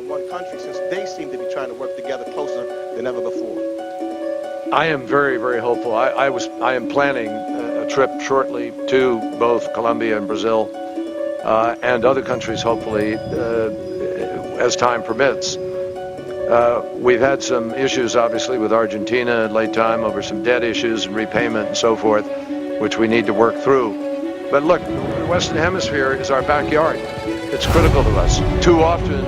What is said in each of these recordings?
one country since they seem to be trying to work together closer than ever before. I am very, very hopeful. I am planning a trip shortly to both Colombia and Brazil, and other countries, hopefully, as time permits. We've had some issues, obviously, with Argentina at late time over some debt issues and repayment and so forth, which we need to work through. But look, the Western Hemisphere is our backyard. It's critical to us. Too often,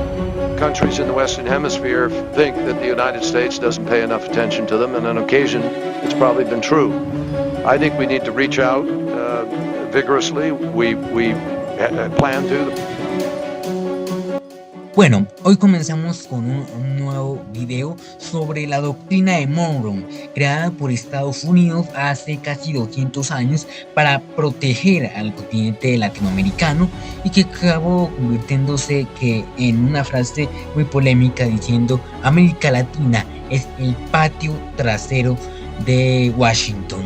countries in the Western Hemisphere think that the United States doesn't pay enough attention to them, and on occasion, it's probably been true. I think we need to reach out vigorously. We plan to. Bueno, hoy comenzamos con un nuevo video sobre la doctrina de Monroe, creada por Estados Unidos hace casi 200 años para proteger al continente latinoamericano, y que acabó convirtiéndose en una frase muy polémica diciendo: América Latina es el patio trasero de Washington.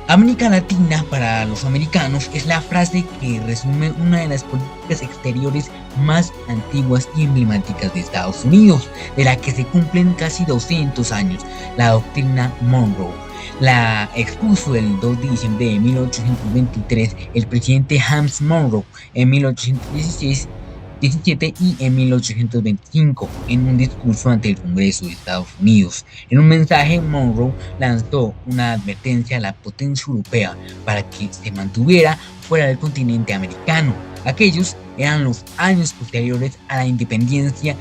América Latina para los americanos es la frase que resume una de las políticas exteriores más antiguas y emblemáticas de Estados Unidos, de la que se cumplen casi 200 años, la doctrina Monroe. La expuso el 2 de diciembre de 1823 el presidente James Monroe, en 1817 y en 1825, en un discurso ante el Congreso de Estados Unidos. En un mensaje, Monroe lanzó una advertencia a la potencia europea para que se mantuviera fuera del continente americano. Aquellos eran los años posteriores a la independencia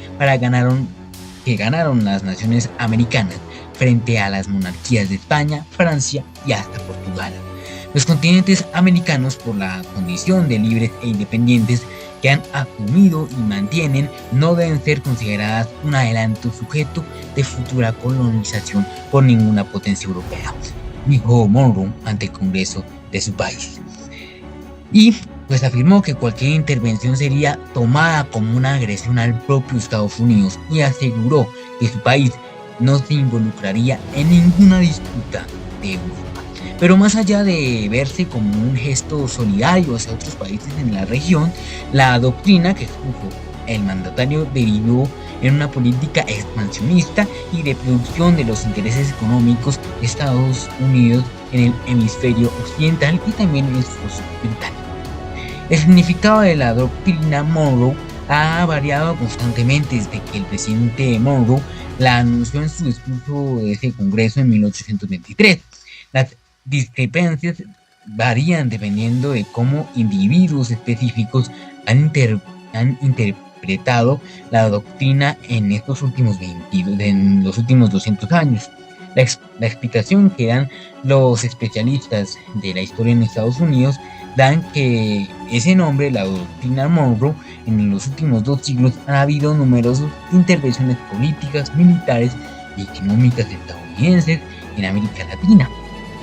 que ganaron las naciones americanas frente a las monarquías de España, Francia y hasta Portugal. Los continentes americanos, por la condición de libres e independientes que han asumido y mantienen, no deben ser consideradas un adelanto sujeto de futura colonización por ninguna potencia europea, dijo Monroe ante el Congreso de su país. Y pues afirmó que cualquier intervención sería tomada como una agresión al propio Estados Unidos, y aseguró que su país no se involucraría en ninguna disputa de Europa. Pero más allá de verse como un gesto solidario hacia otros países en la región, la doctrina que expuso el mandatario derivó en una política expansionista y de producción de los intereses económicos de Estados Unidos en el hemisferio occidental y también en el occidental. El significado de la doctrina Monroe ha variado constantemente desde que el presidente Monroe la anunció en su discurso de ese congreso en 1823. Las discrepancias varían dependiendo de cómo individuos específicos han interpretado la doctrina en los últimos 200 años. La explicación que dan los especialistas de la historia en Estados Unidos dan que ese nombre, la doctrina Monroe, en los últimos 2 siglos ha habido numerosas intervenciones políticas, militares y económicas estadounidenses en América Latina,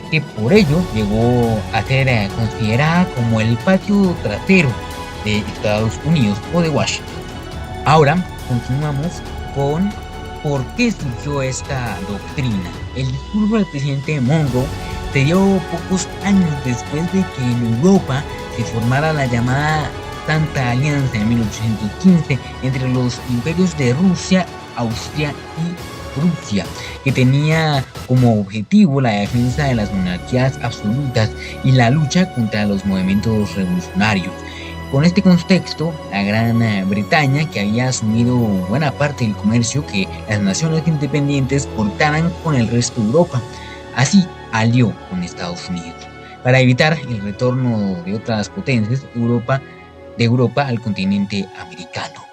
que por ello llegó a ser considerada como el patio trasero de Estados Unidos o de Washington. Ahora continuamos con por qué surgió esta doctrina. El discurso del presidente Monroe se dio pocos años después de que en Europa se formara la llamada Santa Alianza en 1815 entre los imperios de Rusia, Austria y Prusia, que tenía como objetivo la defensa de las monarquías absolutas y la lucha contra los movimientos revolucionarios. Con este contexto, la Gran Bretaña, que había asumido buena parte del comercio que las naciones independientes cortaran con el resto de Europa, así alió con Estados Unidos para evitar el retorno de otras potencias de Europa al continente americano.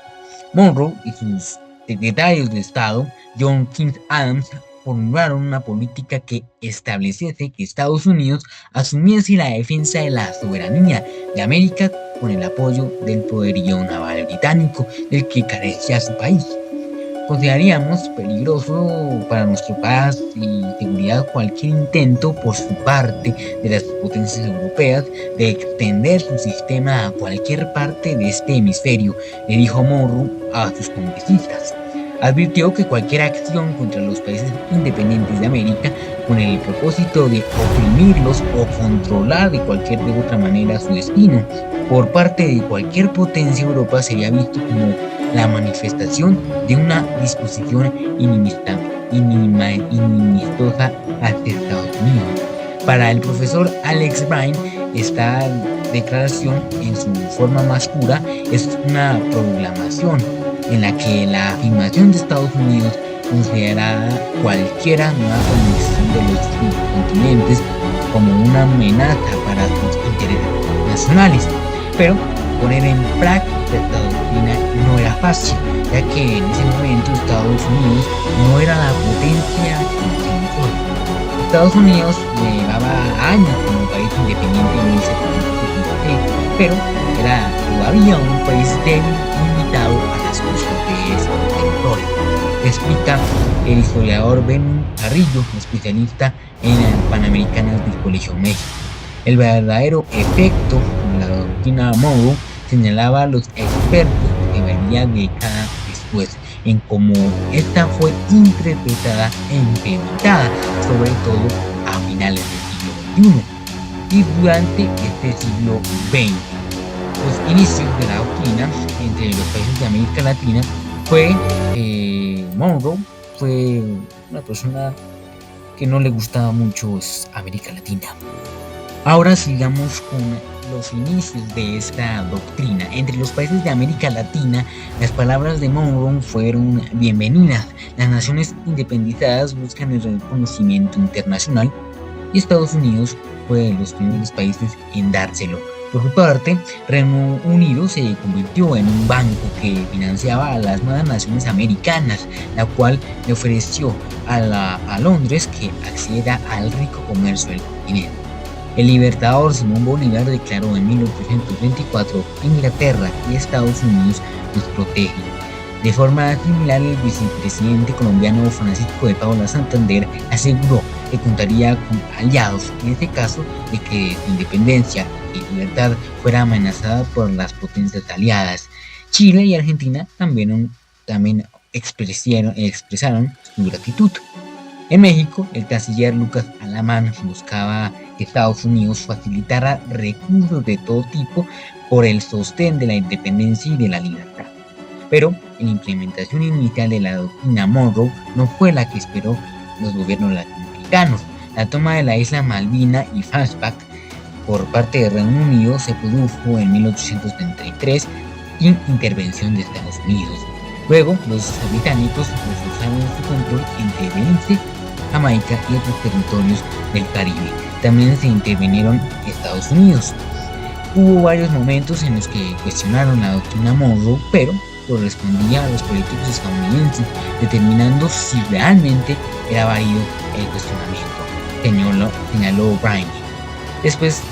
Monroe y sus secretarios de Estado, John Quincy Adams, formularon una política que estableciese que Estados Unidos asumiese la defensa de la soberanía de América con el apoyo del poderío naval británico del que carecía su país. Consideraríamos peligroso para nuestra paz y seguridad cualquier intento por su parte de las potencias europeas de extender su sistema a cualquier parte de este hemisferio, le dijo Monroe a sus congresistas. Advirtió que cualquier acción contra los países independientes de América con el propósito de oprimirlos o controlar de cualquier otra manera su destino por parte de cualquier potencia Europa sería visto como la manifestación de una disposición inimistosa hacia Estados Unidos. Para el profesor Alex Brine, esta declaración en su forma más pura es una proclamación en la que la afirmación de Estados Unidos considerará cualquiera nueva conexión de los continentes como una amenaza para sus intereses nacionales. Pero poner en práctica esta doctrina no era fácil, ya que en ese momento Estados Unidos no era la potencia que conocemos hoy. Estados Unidos llevaba años como país independiente en 1776, pero era todavía un país débil limitado a las costas de ese territorio. Explica el historiador Ben Carrillo, especialista en Panamericanas del Colegio México. El verdadero efecto de la doctrina Monroe, señalaba a los expertos, que varía décadas después en cómo esta fue interpretada e implementada, sobre todo a finales del siglo XXI y durante este siglo XX. Los inicios de la doctrina entre los países de América Latina Monroe fue una persona que no le gustaba mucho América Latina. Ahora sigamos con los inicios de esta doctrina. Entre los países de América Latina, las palabras de Monroe fueron bienvenidas. Las naciones independizadas buscan el reconocimiento internacional y Estados Unidos fue de los primeros países en dárselo. Por su parte, Reino Unido se convirtió en un banco que financiaba a las nuevas naciones americanas, la cual le ofreció a Londres que accediera al rico comercio del continente. El libertador Simón Bolívar declaró en 1824 que Inglaterra y Estados Unidos nos protegen. De forma similar, el vicepresidente colombiano Francisco de Paula Santander aseguró que contaría con aliados en este caso de que su independencia y libertad fuera amenazada por las potencias aliadas. Chile y Argentina también expresaron su gratitud. En México, el canciller Lucas Alamán buscaba que Estados Unidos facilitara recursos de todo tipo por el sostén de la independencia y de la libertad. Pero la implementación inicial de la doctrina Monroe no fue la que esperó los gobiernos latinoamericanos. La toma de la isla Malvina y Fallback por parte del Reino Unido se produjo en 1833 sin intervención de Estados Unidos. Luego, los británicos reforzaron su control entre Belice, Jamaica y otros territorios del Caribe. También se intervinieron Estados Unidos. Hubo varios momentos en los que cuestionaron la doctrina Monroe, pero correspondía a los políticos estadounidenses, determinando si realmente era válido el cuestionamiento, señaló Brine. Después,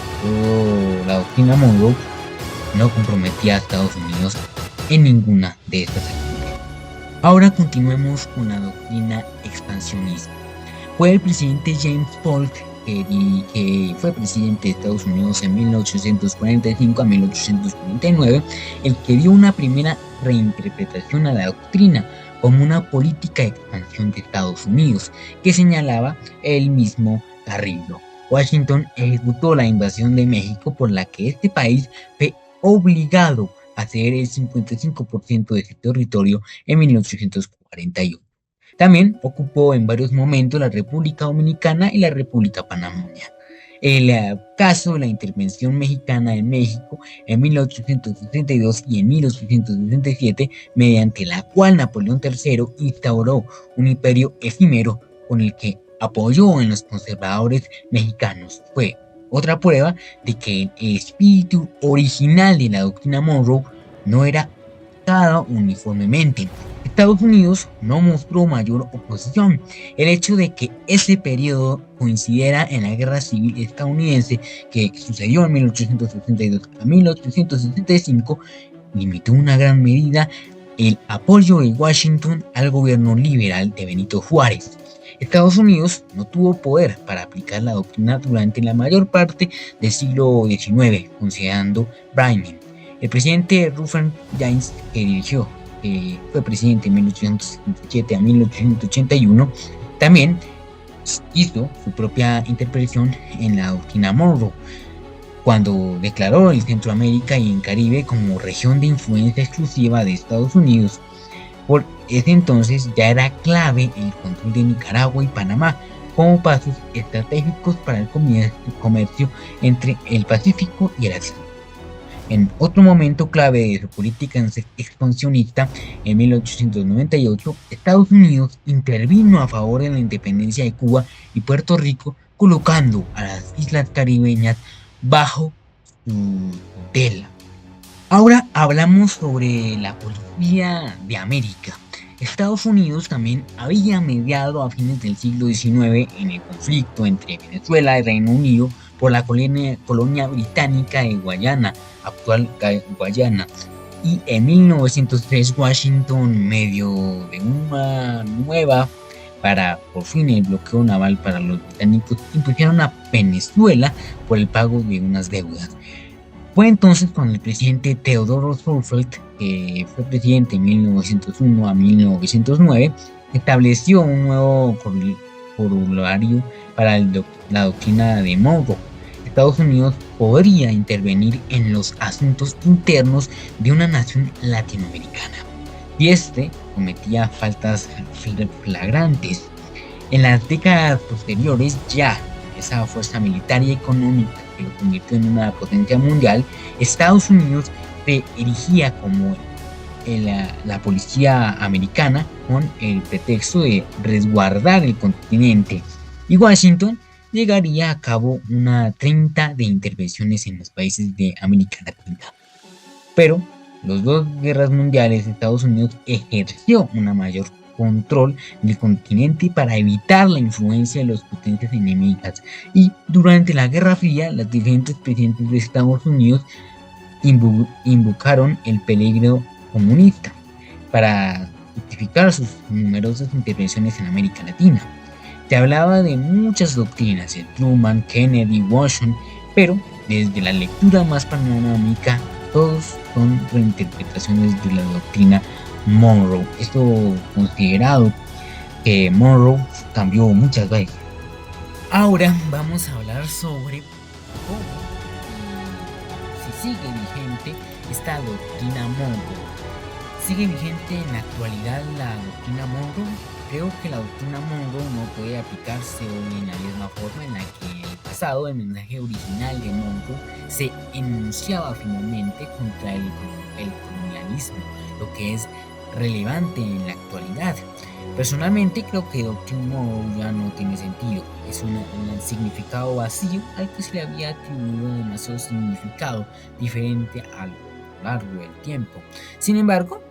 la doctrina Monroe no comprometía a Estados Unidos en ninguna de estas actividades. Ahora continuemos con la doctrina expansionista. Fue el presidente James Polk, que fue presidente de Estados Unidos en 1845 a 1849, el que dio una primera reinterpretación a la doctrina como una política de expansión de Estados Unidos, que señalaba el mismo Carrillo. Washington ejecutó la invasión de México, por la que este país fue obligado a ceder el 55% de su territorio en 1841. También ocupó en varios momentos la República Dominicana y la República Panameña. El caso de la intervención mexicana en México en 1862 y en 1867, mediante la cual Napoleón III instauró un imperio efímero con el que apoyó en los conservadores mexicanos, fue otra prueba de que el espíritu original de la doctrina Monroe no era adoptado uniformemente. Estados Unidos no mostró mayor oposición. El hecho de que ese periodo coincidiera en la Guerra Civil estadounidense, que sucedió en 1862 a 1865, limitó en una gran medida el apoyo de Washington al gobierno liberal de Benito Juárez. Estados Unidos no tuvo poder para aplicar la doctrina durante la mayor parte del siglo XIX, considerando Brine. El presidente Rutherford James, que fue presidente de 1877 a 1881, también hizo su propia interpretación en la doctrina Monroe. cuando declaró el Centroamérica y el Caribe como región de influencia exclusiva de Estados Unidos. Por ese entonces ya era clave el control de Nicaragua y Panamá como pasos estratégicos para el comercio entre el Pacífico y el Atlántico. En otro momento clave de su política expansionista, en 1898, Estados Unidos intervino a favor de la independencia de Cuba y Puerto Rico, colocando a las islas caribeñas bajo su tutela. Ahora hablamos sobre la policía de América. Estados Unidos también había mediado a fines del siglo XIX en el conflicto entre Venezuela y Reino Unido por la colonia británica de Guayana, actual Guayana. Y en 1903 Washington, medio de una nueva para por fin el bloqueo naval para los británicos, impusieron a Venezuela por el pago de unas deudas. Fue entonces cuando el presidente Theodore Roosevelt, que fue presidente en 1901 a 1909, estableció un nuevo corolario para la doctrina de Monroe. Estados Unidos podría intervenir en los asuntos internos de una nación latinoamericana y este cometía faltas flagrantes. En las décadas posteriores ya esa fuerza militar y económica que lo convirtió en una potencia mundial, Estados Unidos se erigía como la policía americana con el pretexto de resguardar el continente, y Washington llegaría a cabo una 30 de intervenciones en los países de América Latina. Pero las dos guerras mundiales, Estados Unidos ejerció una mayor control del continente para evitar la influencia de las potencias enemigas, y durante la Guerra Fría los diferentes presidentes de Estados Unidos invocaron el peligro comunista para justificar sus numerosas intervenciones en América Latina. Se hablaba de muchas doctrinas, de Truman, Kennedy, Washington, pero desde la lectura más panorámica, todos son reinterpretaciones de la doctrina Monroe. Esto considerado que Monroe cambió muchas veces. Ahora vamos a hablar sobre cómo si sigue vigente esta doctrina Monroe. ¿Sigue vigente en la actualidad la doctrina Monroe? Creo que la doctrina Monroe no puede aplicarse hoy en la misma forma en la que en el pasado el mensaje original de Monroe se enunciaba finalmente contra el colonialismo, lo que es relevante en la actualidad. Personalmente creo que doctrina Monroe ya no tiene sentido, es un significado vacío al que se le había atribuido demasiado significado diferente a lo largo del tiempo. Sin embargo,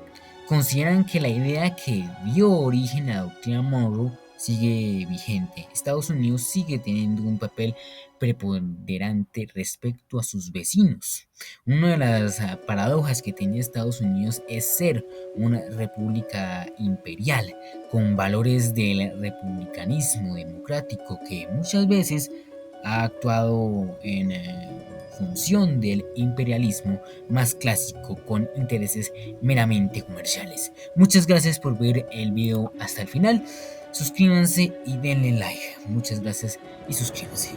consideran que la idea que dio origen a la doctrina Monroe sigue vigente. Estados Unidos sigue teniendo un papel preponderante respecto a sus vecinos. Una de las paradojas que tenía Estados Unidos es ser una república imperial con valores del republicanismo democrático que muchas veces ha actuado en función del imperialismo más clásico con intereses meramente comerciales. Muchas gracias por ver el video hasta el final. Suscríbanse y denle like. Muchas gracias y suscríbanse.